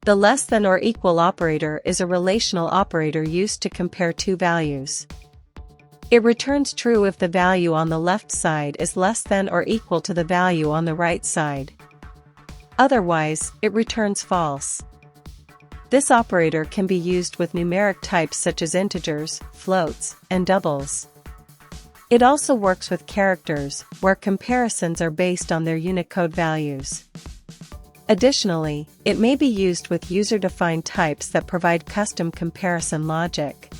The less than or equal operator is a relational operator used to compare two values. It returns true if the value on the left side is less than or equal to the value on the right side. Otherwise, it returns false. This operator can be used with numeric types such as integers, floats, and doubles. It also works with characters, where comparisons are based on their Unicode values. Additionally, it may be used with user-defined types that provide custom comparison logic.